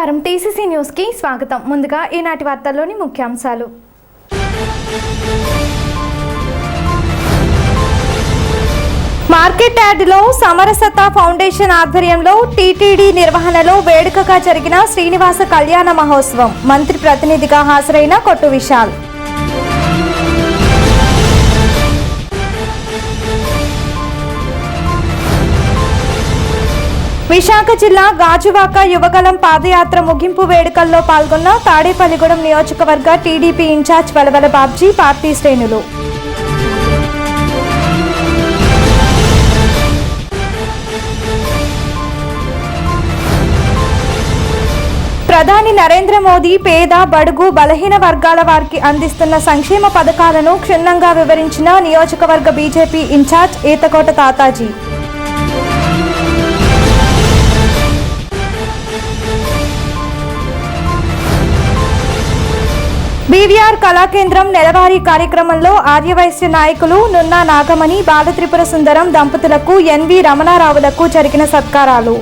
నమస్కారం TCC news కి స్వాగతం. ముందుగా ఈనాటి వార్తల్లోని ముఖ్యాంశాలు. మార్కెట్ యార్డులో సమరసత ఫౌండేషన్ ఆధ్వర్యంలో టీటీడీ నిర్వహణలో వేడుకగా జరిగిన శ్రీనివాస కళ్యాణ మహోత్సవం. మంత్రి ప్రతినిధిగా హాజరైన కొట్టు విశాల్. విశాఖ జిల్లా గాజువాక యువగలం పాదయాత్ర ముగింపు వేడుకల్లో పాల్గొన్న తాడేపల్లిగూడెం నియోజకవర్గ TDP incharge Valavala Babji, party శ్రేణులు. ప్రధాని నరేంద్ర మోదీ పేద, బడుగు, బలహీన వర్గాల వారికి అందిస్తున్న సంక్షేమ పథకాలను క్షుణ్ణంగా వివరించిన నియోజకవర్గ BJP incharge Eethakota Tataji. BVR కళాకేంద్రం నెలవారీ కార్యక్రమంలో ఆర్యవైశ్య నాయకులు నున్నా నాగమణి, బాలత్రిపుర సుందరం దంపతులకు, ఎన్వి రమణారావులకు జరిగిన సత్కారాలు.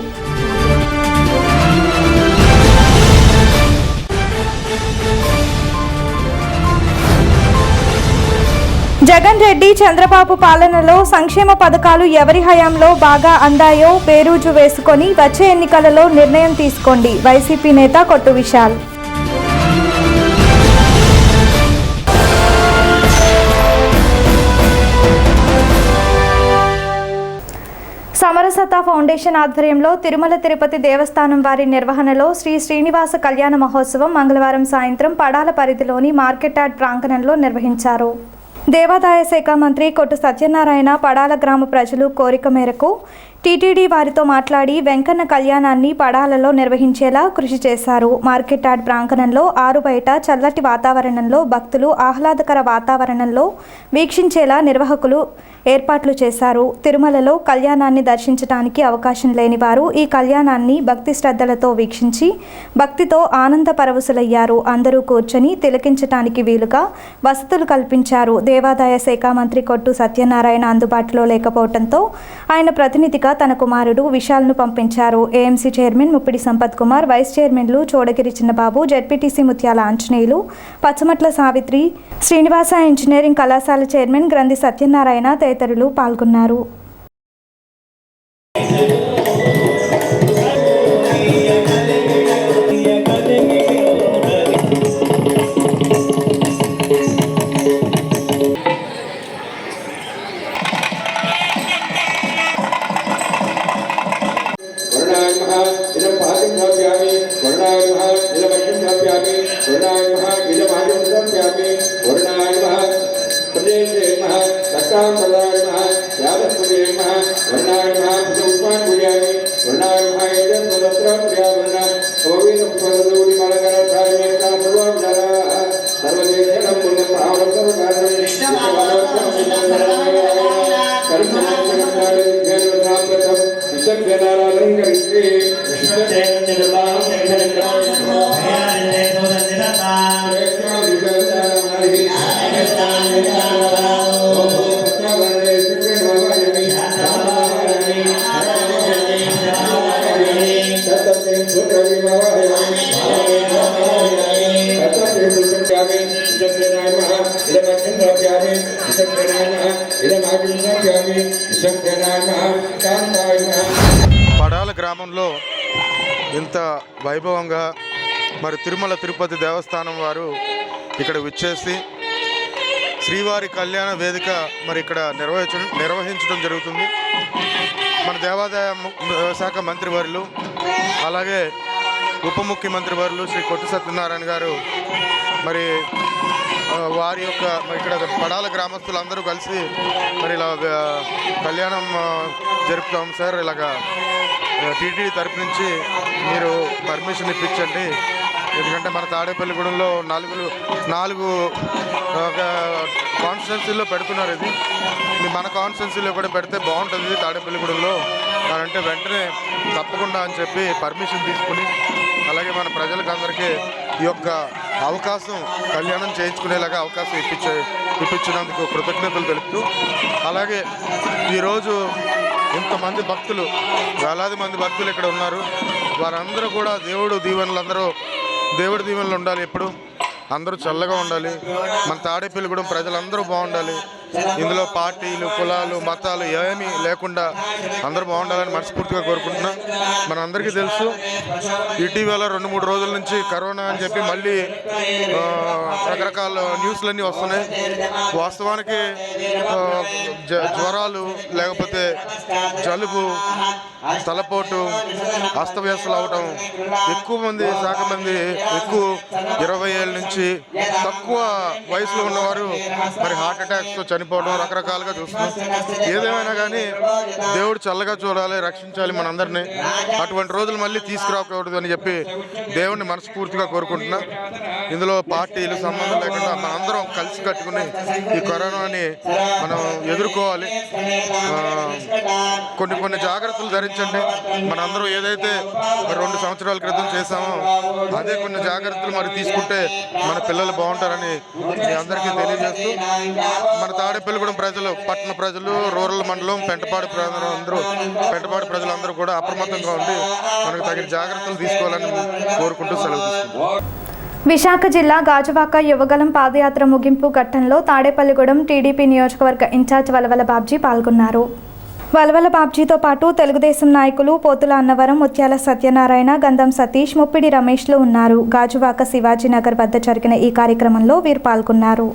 జగన్ రెడ్డి, చంద్రబాబు పాలనలో సంక్షేమ పథకాలు ఎవరి హయాంలో బాగా అందాయో బేరీజు వేసుకొని వచ్చే ఎన్నికలలో నిర్ణయం తీసుకోండి. వైసీపీ నేత కొట్టు విశాల్. సమరసత ఫౌండేషన్ ఆధ్వర్యంలో తిరుమల తిరుపతి దేవస్థానం వారి నిర్వహణలో శ్రీ శ్రీనివాస కళ్యాణ మహోత్సవం మంగళవారం సాయంత్రం పడాల పరిధిలోని మార్కెట్ యార్డ్ ప్రాంగణంలో నిర్వహించారు. దేవాదాయ శాఖ మంత్రి కొట్టు సత్యనారాయణ పడాల గ్రామ ప్రజలు కోరిక మేరకు టీటీడీ వారితో మాట్లాడి వెంకన్న కళ్యాణాన్ని పడాలలో నిర్వహించేలా కృషి చేశారు. మార్కెట్ యార్డ్ ప్రాంగణంలో ఆరు బయట చల్లటి వాతావరణంలో భక్తులు ఆహ్లాదకర వాతావరణంలో వీక్షించేలా నిర్వాహకులు ఏర్పాట్లు చేశారు. తిరుమలలో కళ్యాణాన్ని దర్శించడానికి అవకాశం లేని వారు ఈ కళ్యాణాన్ని భక్తి శ్రద్ధలతో వీక్షించి భక్తితో ఆనంద పరవశులయ్యారు. అందరూ కూర్చొని తిలకించడానికి వీలుగా వసతులు కల్పించారు. దేవాదాయ శాఖ మంత్రి కొట్టు సత్యనారాయణ అందుబాటులో లేకపోవడంతో ఆయన ప్రతినిధిగా తన కుమారుడు విశాల్ను పంపించారు. AMC chairman Muppidi Sampath Kumar, vice చైర్మన్లు చోడగిరి చిన్నబాబు, జెడ్పీటీసీ ముత్యాల ఆంజనేయులు, పచ్చమట్ల సావిత్రి, శ్రీనివాస ఇంజనీరింగ్ కళాశాల చైర్మన్ గ్రంథి సత్యనారాయణ తదితరులు పాల్గొన్నారు. పడాల గ్రామంలో ఇంత వైభవంగా మరి తిరుమల తిరుపతి దేవస్థానం వారు ఇక్కడ విచ్చేసి శ్రీవారి కళ్యాణ వేదిక మరి ఇక్కడ నిర్వహించడం జరుగుతుంది. మన దేవాదాయ శాఖ మంత్రి వర్యులు అలాగే ఉప ముఖ్యమంత్రి వర్యులు శ్రీ కొట్టు సత్యనారాయణ గారు మరి వారి యొక్క ఇక్కడ పడాల గ్రామస్తులందరూ కలిసి మరి ఇలా కళ్యాణం జరుపుతాం సార్, ఇలాగా టీటీడీ తరపు నుంచి మీరు పర్మిషన్ ఇప్పించండి, ఎందుకంటే మన తాడేపల్లిగూడెంలో నాలుగు కాన్స్టిట్యున్సీల్లో పెడుతున్నారు. ఇది మన కాన్స్టిట్యున్సీలో కూడా పెడితే బాగుంటుంది తాడేపల్లిగూడెంలో అంటే వెంటనే తప్పకుండా అని చెప్పి పర్మిషన్ తీసుకుని అలాగే మన ప్రజలకు అందరికీ ఈ యొక్క అవకాశం కళ్యాణం చేయించుకునేలాగా అవకాశం ఇప్పించినందుకు కృతజ్ఞతలు తెలుపుతూ అలాగే ఈరోజు ఇంతమంది భక్తులు, వేలాది మంది భక్తులు ఇక్కడ ఉన్నారు. వారందరూ కూడా దేవుడి దీవెనలు ఉండాలి. ఎప్పుడు అందరూ చల్లగా ఉండాలి. మన తాడేపల్లిగూడెం ప్రజలందరూ బాగుండాలి. ఇందులో పార్టీలు, కులాలు, మతాలు ఏమీ లేకుండా అందరూ బాగుండాలని మనస్ఫూర్తిగా కోరుకుంటున్నా. మనందరికీ తెలుసు, ఇటీవల 2-3 రోజుల నుంచి కరోనా అని చెప్పి మళ్ళీ రకరకాల న్యూస్లన్నీ వస్తున్నాయి. వాస్తవానికి జ్వరాలు, లేకపోతే జలుబు, తలపోటు, అస్తవ్యస్తలు అవటం, ఎక్కువ మంది 20 ఏళ్ళ నుంచి తక్కువ వయసులో ఉన్నవారు మరి హార్ట్ అటాక్స్తో చనిపోవడం రకరకాలుగా చూస్తున్నాం. ఏదేమైనా కానీ దేవుడు చల్లగా చూడాలి, రక్షించాలి మనందరినీ. అటువంటి రోజులు మళ్ళీ తీసుకురాకూడదు అని చెప్పి దేవుడిని మనస్ఫూర్తిగా కోరుకుంటున్నా. ఇందులో పార్టీలు సంబంధం లేకుండా మనందరం కలిసి కట్టుకుని ఈ కరోనాని మనం ఎదుర్కోవాలి. కొన్ని జాగ్రత్తలు ధరించండి. మనందరం ఏదైతే 2 సంవత్సరాల క్రితం చేశామో అదే కొన్ని జాగ్రత్తలు మరి తీసుకుంటే మన పిల్లలు బాగుంటారని మీ అందరికీ తెలియజేస్తూ, మన తాడేపల్లిగూడెం ప్రజలు, పట్టణ ప్రజలు, రూరల్ మండలం, పెంటపాడు ప్రజలందరూ కూడా అప్రమత్తంగా ఉండి మనకు తగిన జాగ్రత్తలు తీసుకోవాలని కోరుకుంటూ సెలవు తీసుకుంటాం. విశాఖ జిల్లా గాజువాక యువగలం పాదయాత్ర ముగింపు ఘట్టంలో తాడేపల్లిగూడెం టీడీపీ నియోజకవర్గ ఇన్ఛార్జ్ వలవల బాబ్జీ పాల్గొన్నారు. వలవల బాబ్జీతో పాటు తెలుగుదేశం నాయకులు పోతుల అన్నవరం, ముత్యాల సత్యనారాయణ, గంధం సతీష్, ముప్పిడి రమేష్లు ఉన్నారు. గాజువాక శివాజీనగర్ వద్ద జరిగిన ఈ కార్యక్రమంలో వీరు పాల్గొన్నారు.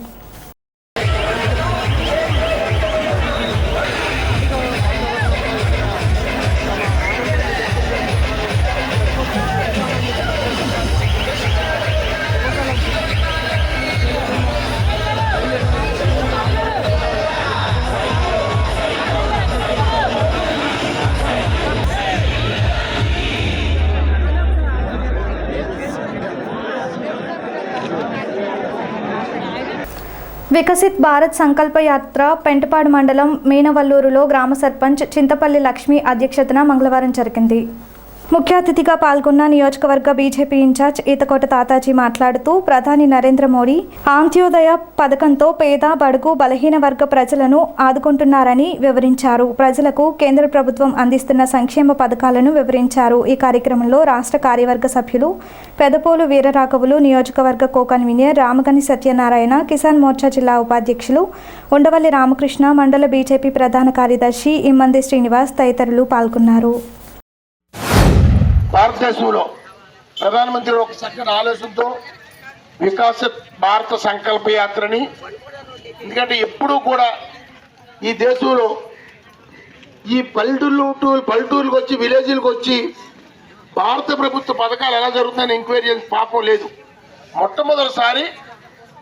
వికసిత్ భారత్ సంకల్ప యాత్ర పెంటపాడు మండలం మీనవల్లూరులో గ్రామ సర్పంచ్ చింతపల్లి లక్ష్మి అధ్యక్షతన మంగళవారం జరిగింది. ముఖ్య అతిథిగా పాల్గొన్న నియోజకవర్గ బీజేపీ ఇన్ఛార్జ్ ఈతకోట తాతాజీ మాట్లాడుతూ, ప్రధాని నరేంద్ర మోడీ అంత్యోదయ పథకంతో పేద, బడుగు, బలహీన వర్గ ప్రజలను ఆదుకుంటున్నారని వివరించారు. ప్రజలకు కేంద్ర ప్రభుత్వం అందిస్తున్న సంక్షేమ పథకాలను వివరించారు. ఈ కార్యక్రమంలో రాష్ట్ర కార్యవర్గ సభ్యులు పెదపోలు వీరరాఘవులు, నియోజకవర్గ కో కన్వీనర్ రామగని సత్యనారాయణ, కిసాన్ మోర్చా జిల్లా ఉపాధ్యక్షులు ఉండవల్లి రామకృష్ణ, మండల బీజేపీ ప్రధాన కార్యదర్శి ఇమ్మంది శ్రీనివాస్ తదితరులు పాల్గొన్నారు. భారతదేశంలో ప్రధానమంత్రి ఒక చక్కని ఆలోచనతో వికసిత్ భారత సంకల్ప యాత్రని, ఎందుకంటే ఎప్పుడూ కూడా ఈ దేశంలో ఈ పల్లెటూరులకు వచ్చి, విలేజ్లకు వచ్చి భారత ప్రభుత్వ పథకాలు ఎలా జరుగుతున్నాయని ఎంక్వైరీ చేసిన పాపం లేదు. మొట్టమొదటిసారి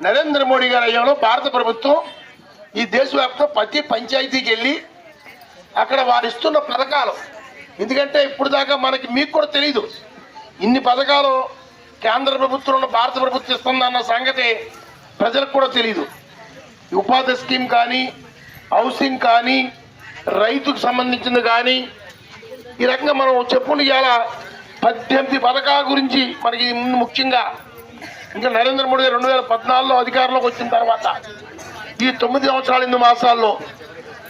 నరేంద్ర మోడీ గారి అయ్యంలో భారత ప్రభుత్వం ఈ దేశవ్యాప్తంగా ప్రతి పంచాయతీకి వెళ్ళి అక్కడ వారు ఇస్తున్న పథకాలు, ఎందుకంటే ఇప్పుడు దాకా మీకు కూడా తెలియదు ఇన్ని పథకాలు కేంద్ర ప్రభుత్వంలో భారత ప్రభుత్వం ఇస్తుందన్న సంగతి ప్రజలకు కూడా తెలియదు. ఉపాధి స్కీమ్ కానీ, హౌసింగ్ కానీ, రైతుకు సంబంధించింది కానీ, ఈ రకంగా మనం చెప్పుకుని ఇలా 18 పథకాల గురించి మనకి ముఖ్యంగా ఇంకా నరేంద్ర మోడీ 2014లో అధికారంలోకి వచ్చిన తర్వాత ఈ 9 సంవత్సరాల 8 మాసాల్లో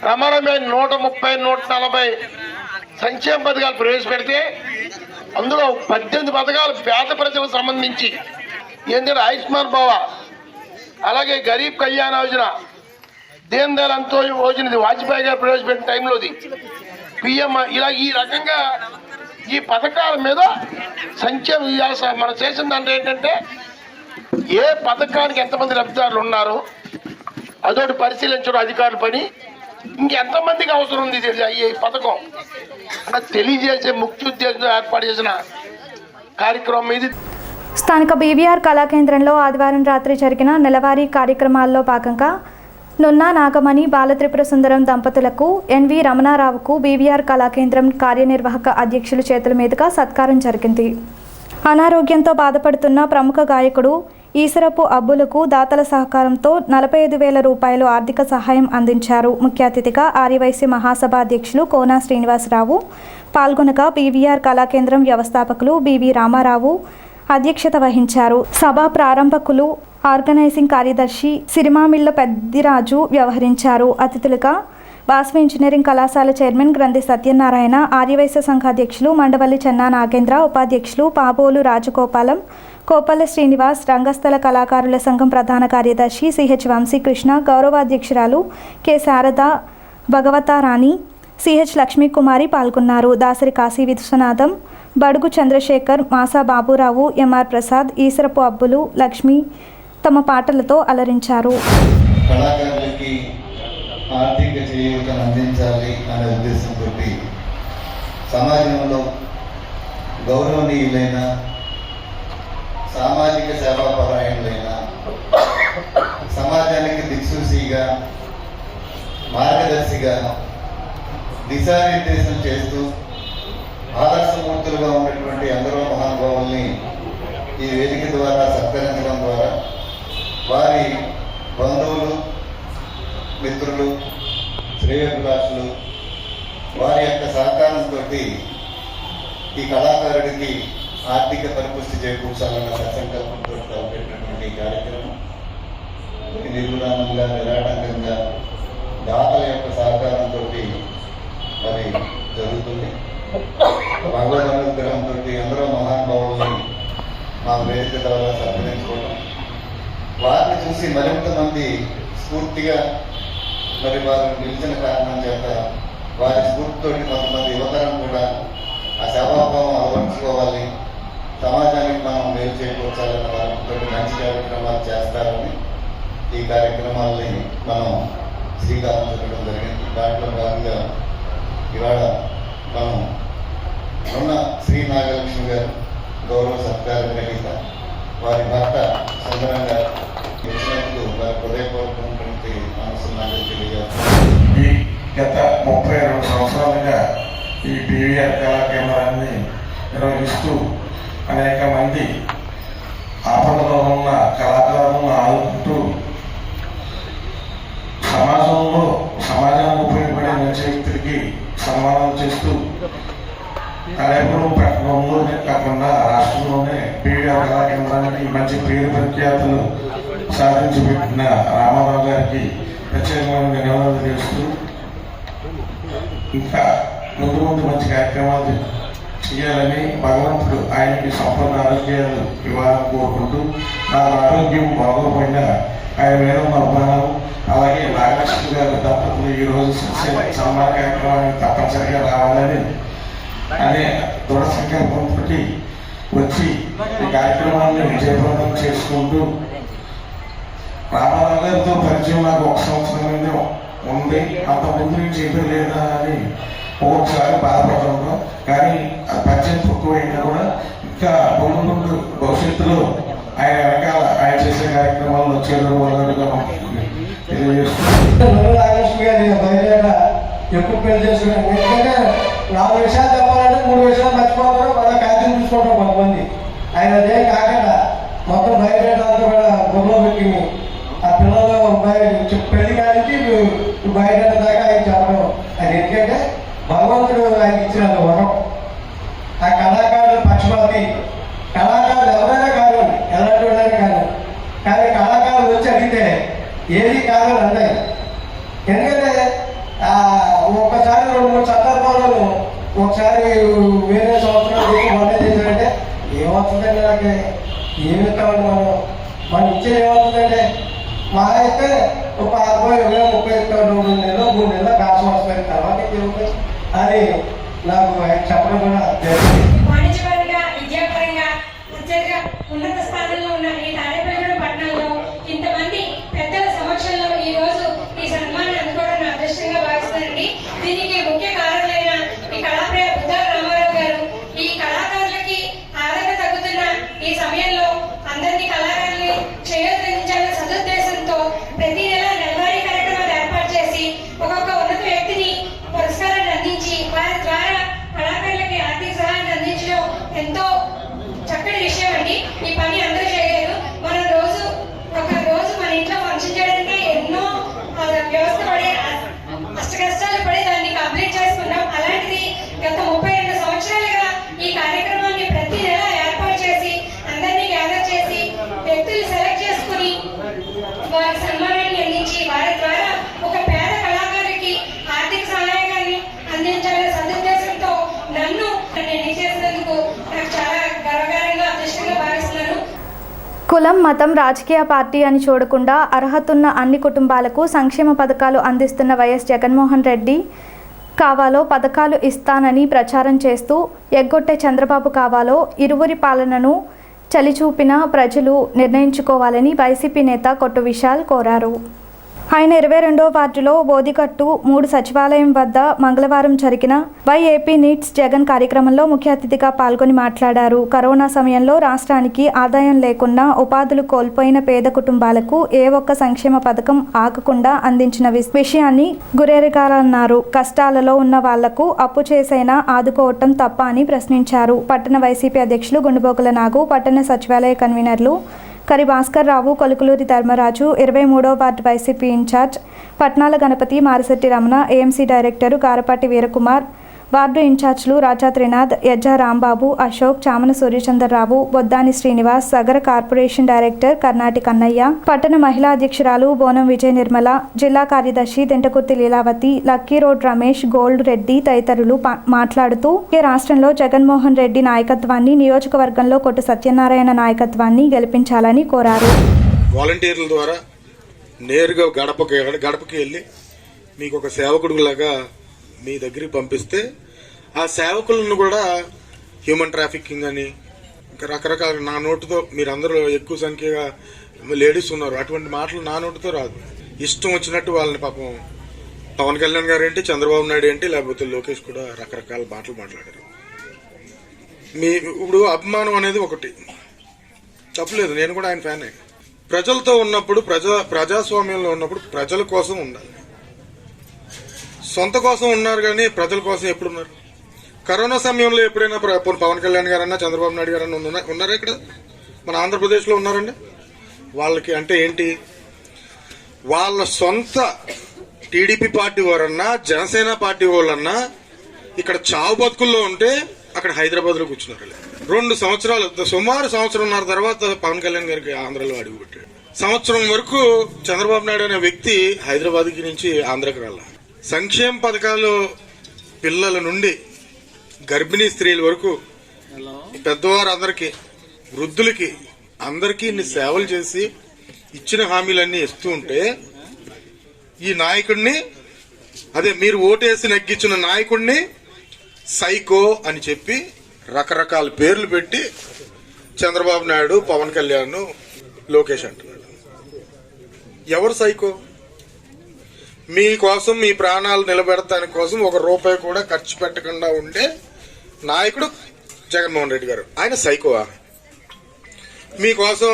ప్రమాణమైన 130-140 సంక్షేమ పథకాలు ప్రవేశపెడితే అందులో 18 పథకాలు పేద ప్రజలకు సంబంధించి, ఏంటంటే ఆయుష్మాన్ భవ, అలాగే గరీబ్ కళ్యాణ యోజన, దీన్ దయాళ్ అంత్యోదయ యోజన వాజ్పేయి గారు ప్రవేశపెట్టిన టైంలోది, పిఎం, ఇలా ఈ రకంగా ఈ పథకాల మీద సంక్షేమ మనం చేసిన దాంట్లో ఏంటంటే ఏ పథకానికి ఎంతమంది లబ్ధిదారులు ఉన్నారో అదొకటి పరిశీలించడం అధికారుల పని. ఇంకెంతమందికి అవసరం ఉంది ఈ పథకం అంటే తెలియజేసే ముఖ్య ఉద్దేశంతో ఏర్పాటు చేసిన కార్యక్రమం ఇది. స్థానిక బీవీఆర్ కళాకేంద్రంలో ఆదివారం రాత్రి జరిగిన నెలవారీ కార్యక్రమాల్లో భాగంగా నున్నా నాగమణి, బాలత్రిపుర సుందరం దంపతులకు, ఎన్వి రమణారావుకు బీవీఆర్ కళాకేంద్రం కార్యనిర్వాహక అధ్యక్షుల చేతుల మీదుగా సత్కారం జరిగింది. అనారోగ్యంతో బాధపడుతున్న ప్రముఖ గాయకుడు ఈసరపు అబ్బులకు దాతల సహకారంతో 45,000 రూపాయలు ఆర్థిక సహాయం అందించారు. ముఖ్య అతిథిగా ఆర్యవైశ్య మహాసభ అధ్యక్షులు కోనా శ్రీనివాసరావు పాల్గొనగా బీవీఆర్ కళాకేంద్రం వ్యవస్థాపకులు బివి రామారావు అధ్యక్షత వహించారు. సభ ప్రారంభకులు ఆర్గనైజింగ్ కార్యదర్శి సిరిమామిళ్ల పెద్దిరాజు వ్యవహరించారు. అతిథులుగా వాసవి ఇంజనీరింగ్ కళాశాల చైర్మన్ గ్రంథి సత్యనారాయణ, ఆర్యవైశ్య సంఘ అధ్యక్షులు మండవల్లి చెన్నా నాగేంద్ర, ఉపాధ్యక్షులు పాబోలు రాజగోపాలం, కోపల్ల శ్రీనివాస్, రంగస్థల కళాకారుల సంఘం ప్రధాన కార్యదర్శి సిహెచ్ వంశీకృష్ణ, గౌరవాధ్యక్షురాలు కె శారద, భగవతారాణి, సిహెచ్ లక్ష్మీకుమారి పాల్గొన్నారు. దాసరి కాశీ విశ్వనాథం, బడుగు చంద్రశేఖర్, మాసా బాబురావు, ఎంఆర్ ప్రసాద్, ఈసరపు అబ్బులు, లక్ష్మి తమ పాటలతో అలరించారు. కళాకారులకి ఆర్థిక చేయూతను అందించాలి అనే ఉద్దేశంతో సమాజంలో గౌరవనీయులైన సామాజిక సేవాపరాయణులైన సమాజానికి దిక్సూచిగా మార్గదర్శిగా దిశానిర్దేశం చేస్తూ ఆదర్శమూర్తులుగా ఉన్నటువంటి ఎందరో మహానుభావుల్ని ఈ వేదిక ద్వారా సత్కరించడం ద్వారా వారి బంధువులు, మిత్రులు, శ్రేయోభిలాషులు వారి యొక్క సహకారంతో ఈ కళాకారుడికి ఆర్థిక పరిపుష్టి చేకూర్చాలన్న సత్సంకల్పంతో తలపెట్టినటువంటి ఈ కార్యక్రమం నిర్విరామంగా నిరాటంకంగా దాతల యొక్క సహకారంతో మరి జరుగుతుంది. భగవద్ అనుగ్రహంతో ఎందరో మహానుభావుల్ని మా వేదిక ద్వారా సత్కరించుకోవడం, వారిని చూసి మరింత మంది స్ఫూర్తిగా మరి వారు నిలిచిన కారణం చేత వారి స్ఫూర్తితో కొంతమంది యువతరం కూడా ఆ సేవాభావం అలవర్చుకోవాలి, సమాజానికి మనం మేలు చేకూర్చాలన్న వారితో మంచి కార్యక్రమాలు చేస్తారని ఈ కార్యక్రమాలని మనం శ్రీకారం చుట్టడం జరిగింది. దాంట్లో భాగంగా ఇవాళ మనం ఉన్న శ్రీ నాగలక్ష్మి గారు గౌరవ సత్కార గ్రహీత, వారి భర్త సుందరంగా వచ్చినందుకు వారి హృదయపూర్వకమైనటువంటి మనసున్నాన్ని తెలియజేస్తాను. ఈ గత 32 సంవత్సరాలుగా ఈ పీవీఆర్ కళా కేంద్రాన్ని నిర్వహిస్తూ అనేక మంది ఆపదలో ఉన్న కళాకారులను ఆదుకుంటూ సమాజానికి ఉపయోగపడే మంచి వ్యక్తులకి సన్మానం చేస్తూ కళాపురం పట్టణంలోనే కాకుండా రాష్ట్రంలోనే పీవీఆర్ కళా కేంద్రానికి మంచి పేరు ప్రఖ్యాతులు సాధించి పెట్టిన రామారావు గారికి ప్రత్యేకమైన ధన్యవాదాలు చేస్తూ ఇంకా ముందు ముందు మంచి కార్యక్రమాలు చేయాలని భగవంతుడు ఆయనకి సంపూర్ణ ఆరోగ్యాలు ఇవ్వాలని కోరుకుంటూ నాకు ఆరోగ్యం బాగోపోయినా ఆయన మీద ఉన్న అభిమానం, అలాగే నాగలక్ష్మి గారి దంపతులు ఈరోజు సన్మాన కార్యక్రమానికి తప్పనిసరిగా రావాలని అనే దృఢ సంకల్పంతో వచ్చి ఈ కార్యక్రమాన్ని విజయవంతం చేసుకుంటూ రామారావు గారితో పరిచయం నాకు 1 సంవత్సరం ముందే ఉంది, అంత ముందు నుంచి ఏదో లేదా అని ఒక్కొక్కసారి బాధపడటంలో, కానీ అది పరిచయం తక్కువైనా కూడా ఇంకా ముందు భవిష్యత్తులో ఆయన వెనకాల ఆయన చేసే కార్యక్రమాల్లో చేరువగా తెలియజేస్తున్నాను. నాగలక్ష్మి గారి బయట ఎక్కువ పెళ్లి చేసుకున్నాను. ఎందుకంటే 4 విషయాలు చెప్పాలంటే 3 విషయాలు మర్చిపోతారు, మళ్ళీ ఖాళీ చూసుకుంటారు కొంతమంది. ఆయన అదేం కాకుండా మొత్తం బయట అంతా కూడా బొమ్మలో పెట్టి ఆ పిల్లలు పెళ్లి కానికి బయట దాకా ఆయన చెప్పడం, అది ఎందుకంటే భగవంతుడు ఆయన ఇచ్చిన వరం. ఆ కళాకారులు పక్షపాతి, కళాకారులు ఎవరైనా కానివ్వండి, ఎలాంటి వాళ్ళని కానివ్వండి, కానీ కళాకారులు వచ్చి అడిగితే ఏది కాదని అన్నాయి. ఎందుకంటే ఒక్కసారి 2-3 సందర్భాలను ఒకసారి వేరే సంవత్సరాలు వంట చేశారంటే ఏమవుతుందండి, నాకు ఏమిస్తామండి మనం ఇచ్చేది ఏమవుతుందంటే మా అయితే ఒక 60, 20, 30 2 నెలలు 3 నెలలు కాసు వస్తాయి, తర్వాత ఏమవుతుంది అని నాకు చెప్పడం కూడా వాణిజ్యపరంగా, విద్యాపరంగా అత్యధిక ఉన్నత స్థానంలో ఉన్న ఈ తాడేపల్లిగూడెం పట్టణంలో ఇంతమంది పెద్దల సమక్షంలో ఈ రోజు ఈ సన్మానాన్ని అందుకోవడం నా అదృష్టంగా భావిస్తానండి. దీనికి ముఖ్య కారణమైన ఈ కళాప్రియ బుద్ధ రామారావు గారు ఈ కళాకారులకి ఆదరణ తగ్గుతున్న ఈ సమయంలో అందరినీ కళాకారుల్ని చేయూతనించాలనే సదుద్దేశంతో ప్రతి నెల నెలవారీ కార్యక్రమాలు ఏర్పాటు చేసి ఒక్కొక్క ఉన్నత వ్యక్తిని పురస్కారాన్ని అందించి వారి ద్వారా కళాకారులకి ఆర్థిక సహాయాన్ని అందించడం ఎంతో చక్కటి విషయం అండి. ఈ పని అందరూ చేయలేరు. మనం ఒక రోజు మన ఇంట్లో ఫంక్షన్ చేయడానికి ఎన్నో వ్యవస్థ పడి అష్ట కష్టాలు పడి దాన్ని కంప్లీట్ చేసుకున్నాం. అలాంటిది గత 32 సంవత్సరాలుగా ఈ కార్యక్రమాన్ని ప్రతి నెల ఏర్పాటు చేసి అందరినీ గ్యాదర్ చేసి వ్యక్తులు సెలెక్ట్ చేసుకుని వారి సన్మానాన్ని అందించి వారి ద్వారా ఒక పేద కళాకారుడికి కులం, మతం, రాజకీయ పార్టీ అని చూడకుండా అర్హతున్న అన్ని కుటుంబాలకు సంక్షేమ పథకాలు అందిస్తున్న వైఎస్ జగన్మోహన్ రెడ్డి కావాలో పథకాలు ఇస్తానని ప్రచారం చేస్తూ ఎగ్గొట్టే చంద్రబాబు కావాలో ఇరువురి పాలనను చలిచూపిన ప్రజలు నిర్ణయించుకోవాలని వైసీపీ నేత కొట్టు విశాల్ కోరారు. ఆయన 22వ వార్డులో బోదికట్టు 3 సచివాలయం వద్ద మంగళవారం జరిగిన వైఏపీ నీడ్స్ జగన్ కార్యక్రమంలో ముఖ్య అతిథిగా పాల్గొని మాట్లాడారు. కరోనా సమయంలో రాష్ట్రానికి ఆదాయం లేకున్నా ఉపాధులు కోల్పోయిన పేద కుటుంబాలకు ఏ ఒక్క సంక్షేమ పథకం ఆగకుండా అందించిన విషయాన్ని గురెరగాలన్నారు. కష్టాలలో ఉన్న వాళ్లకు అప్పు చేసైనా ఆదుకోవటం తప్ప అని ప్రశ్నించారు. పట్టణ వైసీపీ అధ్యక్షులు గుండుబోకుల నాగు, పట్టణ సచివాలయ కన్వీనర్లు కరి భాస్కర్ రావు, కొలుకులూరి ధర్మరాజు, 23వ ward YCP in charge Patnala Ganapathi, Marisetti Ramana, AMC director Garapati Veerakumar, ward ఇన్ఛార్జ్లు రాజా త్రినాథ్, యజ్జా రాంబాబు, అశోక్, చామన సూర్యచంద్రరావు, బొద్దాని శ్రీనివాస్, సగర కార్పొరేషన్ డైరెక్టర్ కర్ణాటి కన్నయ్య, పట్టణ మహిళా అధ్యక్షురాలు బోనం విజయ నిర్మల, జిల్లా కార్యదర్శి Dentakurthi Leelavathi, lucky road Ramesh, gold Reddy తదితరులు మాట్లాడుతూ రాష్ట్రంలో జగన్మోహన్ రెడ్డి నాయకత్వాన్ని, నియోజకవర్గంలో కొట్టు సత్యనారాయణ నాయకత్వాన్ని గెలిపించాలని కోరారు. వాలంటీర్ల ద్వారా నేరుగా గడపకి వెళ్ళి మీకు ఒక సేవకుడిలాగా మీ దగ్గరికి పంపిస్తే ఆ సేవకులను కూడా హ్యూమన్ ట్రాఫికింగ్ అని రకరకాల నా నోటుతో మీరందరూ ఎక్కువ సంఖ్యగా లేడీస్ ఉన్నారు, అటువంటి మాటలు నా నోటుతో రాదు. ఇష్టం వచ్చినట్టు వాళ్ళని పాపం పవన్ కళ్యాణ్ గారు ఏంటి, చంద్రబాబు నాయుడు ఏంటి, లేకపోతే లోకేష్ కూడా రకరకాల మాటలు మాట్లాడారు. మీ ఇప్పుడు అభిమానం అనేది ఒకటి తప్పులేదు, నేను కూడా ఆయన ఫ్యానే. ప్రజలతో ఉన్నప్పుడు ప్రజాస్వామ్యంలో ఉన్నప్పుడు ప్రజల కోసం ఉండాలి. సొంత కోసం ఉన్నారు కానీ ప్రజల కోసం ఎప్పుడున్నారు? కరోనా సమయంలో ఎప్పుడైనా పవన్ కళ్యాణ్ గారన్నా చంద్రబాబు నాయుడు గారన్నా ఉన్నారా? ఇక్కడ మన ఆంధ్రప్రదేశ్లో ఉన్నారండి. వాళ్ళకి అంటే ఏంటి, వాళ్ళ సొంత టీడీపీ పార్టీ వారన్నా జనసేన పార్టీ వాళ్ళన్నా ఇక్కడ చావు బతుకుల్లో ఉంటే అక్కడ హైదరాబాద్ లో కూర్చున్నారు. 2 సంవత్సరాలు, సుమారు సంవత్సరంన్నర తర్వాత పవన్ కళ్యాణ్ గారికి ఆంధ్రలో అడుగుపెట్టాడు. సంవత్సరం వరకు చంద్రబాబు నాయుడు అనే వ్యక్తి హైదరాబాద్ నుంచి ఆంధ్రాకి రాల. సంక్షేమ పథకాలు పిల్లల నుండి గర్భిణీ స్త్రీల వరకు పెద్దవారందరికీ, వృద్ధులకి అందరికీ ఇన్ని సేవలు చేసి ఇచ్చిన హామీలన్నీ ఇస్తూ ఉంటే ఈ నాయకుడిని, అదే మీరు ఓటేసి నెగ్గించిన నాయకుడిని సైకో అని చెప్పి రకరకాల పేర్లు పెట్టి చంద్రబాబు నాయుడు, పవన్ కళ్యాణ్, లోకేష్ అంటున్నాడు. ఎవరు సైకో? మీకోసం మీ ప్రాణాలు నిలబెడతాని కోసం 1 రూపాయి కూడా ఖర్చు పెట్టకుండా ఉండే నాయకుడు జగన్మోహన్ రెడ్డి గారు. ఆయన సైకోవా? మీకోసం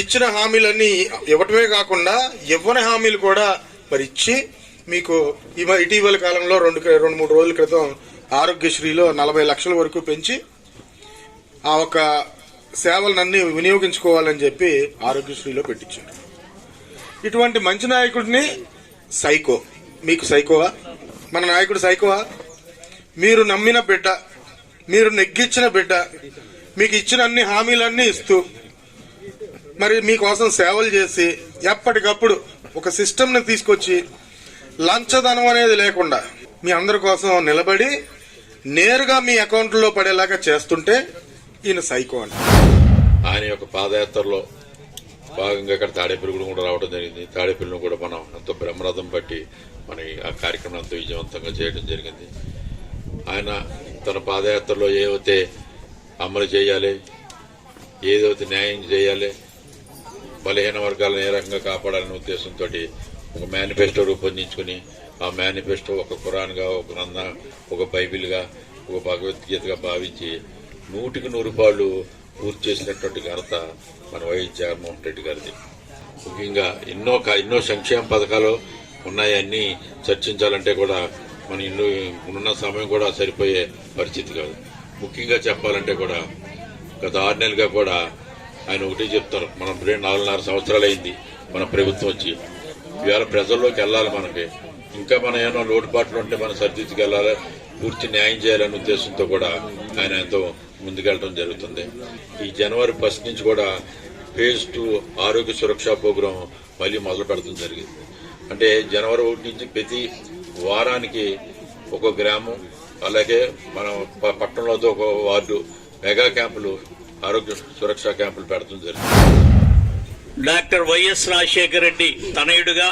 ఇచ్చిన హామీలన్నీ ఇవ్వటమే కాకుండా ఇవ్వని హామీలు కూడా మరి ఇచ్చి మీకు ఇటీవల కాలంలో 2-3 రోజుల క్రితం ఆరోగ్యశ్రీలో 40 లక్షల వరకు పెంచి ఆ ఒక సేవలన్నీ వినియోగించుకోవాలని చెప్పి ఆరోగ్యశ్రీలో పెట్టించారు. ఇటువంటి మంచి నాయకుడిని సైకో. మీకు సైకోవా? మన నాయకుడు సైకోవా? మీరు నమ్మిన బిడ్డ, మీరు నెగ్గించిన బిడ్డ, మీకు ఇచ్చిన అన్ని హామీలన్నీ ఇస్తూ మరి మీకోసం సేవలు చేసి ఎప్పటికప్పుడు ఒక సిస్టమ్ని తీసుకొచ్చి లంచదనం అనేది లేకుండా మీ అందరి కోసం నిలబడి నేరుగా మీ అకౌంట్లో పడేలాగా చేస్తుంటే ఈయన సైకో అంట. ఆయన యొక్క పాదయాత్రలో భాగంగా ఇక్కడ తాడేపల్లిగూడెం కూడా రావడం జరిగింది. తాడేపల్లిని కూడా మనం ఎంతో బ్రహ్మరథం బట్టి మన ఆ కార్యక్రమం ఎంతో విజయవంతంగా చేయడం జరిగింది. ఆయన తన పాదయాత్రలో ఏవైతే అమలు చేయాలి, ఏదైతే న్యాయం చేయాలి, బలహీన వర్గాలను ఏ రకంగా కాపాడాలనే ఉద్దేశంతో ఒక మేనిఫెస్టో రూపొందించుకుని ఆ మేనిఫెస్టో ఒక ఖురాన్గా, ఒక గ్రంథం, ఒక బైబిల్గా, ఒక భగవద్గీతగా భావించి 100కి 100 రూపాయలు పూర్తి చేసినటువంటి ఘనత మన వైఎస్ జగన్మోహన్ రెడ్డి గారిది. ముఖ్యంగా ఎన్నో సంక్షేమ పథకాలు ఉన్నాయన్నీ చర్చించాలంటే కూడా మన ఉన్న సమయం కూడా సరిపోయే పరిస్థితి కాదు. ముఖ్యంగా చెప్పాలంటే కూడా గత 6 నెలలుగా కూడా ఆయన ఒకటే చెప్తారు, మనం 4.5 సంవత్సరాలు అయింది మన ప్రభుత్వం వచ్చి. ఇవాళ ప్రజల్లోకి వెళ్ళాలి, మనకి ఇంకా మనం ఏమో లోటుపాట్లు ఉంటే మనం సరిదిద్దుకు వెళ్ళాలి, పూర్తి న్యాయం చేయాలనే ఉద్దేశంతో కూడా ఆయన ఎంతో ముందుకెళ్ళడం జరుగుతుంది. ఈ జనవరి 1 నుంచి కూడా ఫేజ్ 2 ఆరోగ్య సురక్ష ప్రోగ్రాం మళ్ళీ మొదలు పెడతాం జరిగింది. అంటే జనవరి 1 నుంచి ప్రతి వారానికి ఒక గ్రామం, అలాగే మనం పట్టణంలో ఒక వార్డు మెగా క్యాంపులు, ఆరోగ్య సురక్ష క్యాంపులు పెడతాం జరిగింది. డాక్టర్ వైఎస్ రాజశేఖర రెడ్డి తనయుడుగా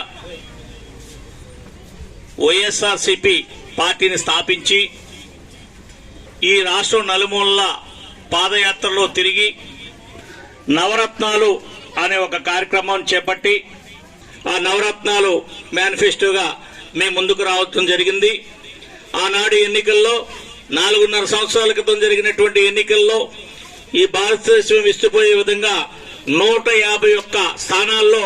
వైఎస్ఆర్సీపీ పార్టీని స్థాపించి ఈ రాష్ట్రం నలుమూలల పాదయాత్రలో తిరిగి నవరత్నాలు అనే ఒక కార్యక్రమం చేపట్టి ఆ నవరత్నాలు మేనిఫెస్టోగా మేము ముందుకు రావడం జరిగింది. ఆనాడు ఎన్నికల్లో 4.5 సంవత్సరాల క్రితం జరిగినటువంటి ఎన్నికల్లో ఈ భారతదేశం విస్తుపోయే విధంగా 151 స్థానాల్లో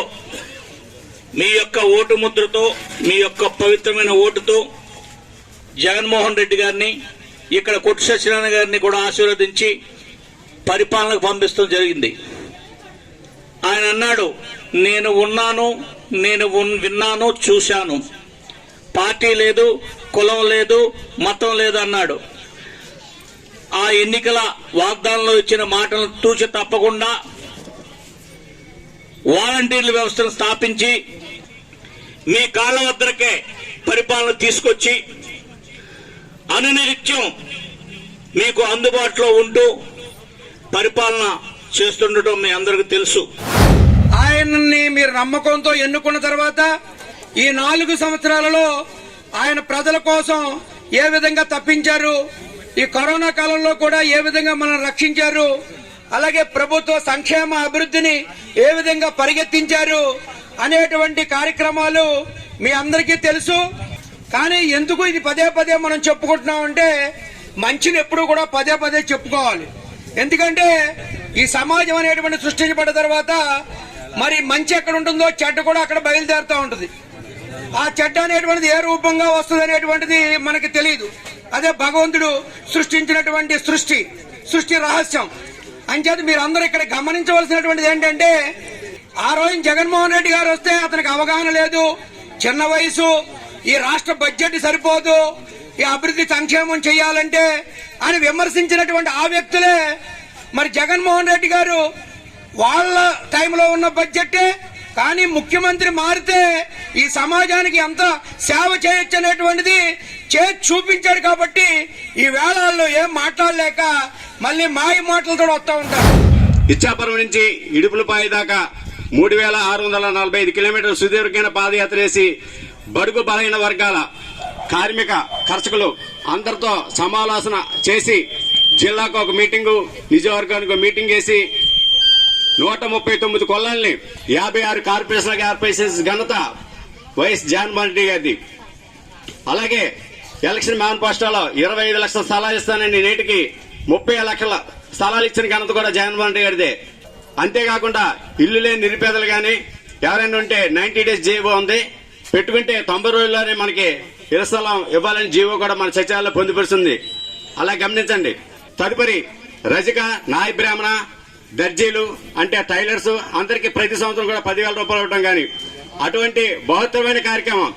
మీ యొక్క ఓటు ముద్రతో, మీ యొక్క పవిత్రమైన ఓటుతో జగన్మోహన్ రెడ్డి గారిని, ఇక్కడ కొట్టు సత్యనారాయణ గారిని కూడా ఆశీర్వదించి పరిపాలనకు పంపిస్తూ జరిగింది. ఆయన అన్నాడు, నేను ఉన్నాను, నేను విన్నాను, చూశాను, పార్టీ లేదు, కులం లేదు, మతం లేదు అన్నాడు. ఆ ఎన్నికల వాగ్దానంలో ఇచ్చిన మాటలను తూచి తప్పకుండా వాలంటీర్ల వ్యవస్థను స్థాపించి మీ కాళ్ల వద్దకే పరిపాలన తీసుకొచ్చి అనునిత్యం మీకు అందుబాటులో ఉంటూ పరిపాలన చేస్తుండటం మీ అందరికీ తెలుసు. ఆయన్ని మీరు నమ్మకంతో ఎన్నుకున్న తర్వాత ఈ 4 సంవత్సరాలలో ఆయన ప్రజల కోసం ఏ విధంగా తప్పించారు, ఈ కరోనా కాలంలో కూడా ఏ విధంగా మనం రక్షించారు, అలాగే ప్రభుత్వ సంక్షేమ అభివృద్ధిని ఏ విధంగా పరిగెత్తించారు అనేటువంటి కార్యక్రమాలు మీ అందరికీ తెలుసు. కానీ ఎందుకు ఇది పదే పదే మనం చెప్పుకుంటున్నామంటే మంచిని ఎప్పుడు కూడా పదే పదే చెప్పుకోవాలి. ఎందుకంటే ఈ సమాజం అనేటువంటి సృష్టించబడిన తర్వాత మరి మంచి ఎక్కడ ఉంటుందో చెడ్డ కూడా అక్కడ బయలుదేరుతూ ఉంటుంది. ఆ చెడ్డ అనేటువంటిది ఏ రూపంగా వస్తుంది అనేటువంటిది మనకి తెలియదు. అదే భగవంతుడు సృష్టించినటువంటి సృష్టి రహస్యం. అంచేత మీరు అందరూ ఇక్కడ గమనించవలసినటువంటిది ఏంటంటే ఆ రోజు జగన్మోహన్ రెడ్డి గారు వస్తే అతనికి అవగాహన లేదు, చిన్న వయసు, ఈ రాష్ట్ర బడ్జెట్ సరిపోదు, ఈ అభివృద్ధి సంక్షేమం చేయాలంటే అని విమర్శించినటువంటి ఆ వ్యక్తులే మరి జగన్మోహన్ రెడ్డి గారు వాళ్ళ టైంలో ఉన్న బడ్జెట్టే, కానీ ముఖ్యమంత్రి మారితే ఈ సమాజానికి ఎంత సేవ చేయొచ్చు అనేటువంటిది చేసి చూపించాడు. కాబట్టి ఈ వేళల్లో ఏం మాట్లాడలేక మళ్ళీ మాయ మాటలతో వస్తూ ఉంటారు. ఇచ్చాపురం నుంచి ఇడుపులపాయ దాకా 3645 కిలోమీటర్ల సుదీర్ఘమైన పాదయాత్ర చేసి బడుగు బలహీన వర్గాల కార్మిక కర్షకులు అందరితో సమాలోచన చేసి జిల్లాకు ఒక మీటింగు, నియోజకవర్గానికి ఒక మీటింగ్ వేసి 139 కొల్లాలని 56 కార్పొరేషన్లకు ఏర్పాటు చేసిన ఘనత వైఎస్ జగన్మోహన్ రెడ్డి గారిది. అలాగే ఎలక్షన్ మేనిఫెస్టోలో 25 లక్షల స్థలాలు ఇస్తానని నేటికి 30 లక్షల స్థలాలు ఇచ్చిన ఘనత కూడా జగన్మోహన్ రెడ్డి గారిదే. అంతేకాకుండా ఇల్లు లేని నిరుపేదలు గాని ఎవరైనా ఉంటే 90 డేస్ జీవో ఉంది, పెట్టుకుంటే 90 రోజుల్లోనే మనకి ఇళ్ల స్థలం ఇవ్వాలని జీవో కూడా మన సచివాలయంలో పొందుపరుస్తుంది. అలా గమనించండి. తదుపరి రజక, నాయ బ్రాహ్మణ, దర్జీలు అంటే టైలర్స్ అందరికీ ప్రతి సంవత్సరం కూడా 10,000 రూపాయలు ఇవ్వడం కానీ అటువంటి బహుత్తరమైన కార్యక్రమం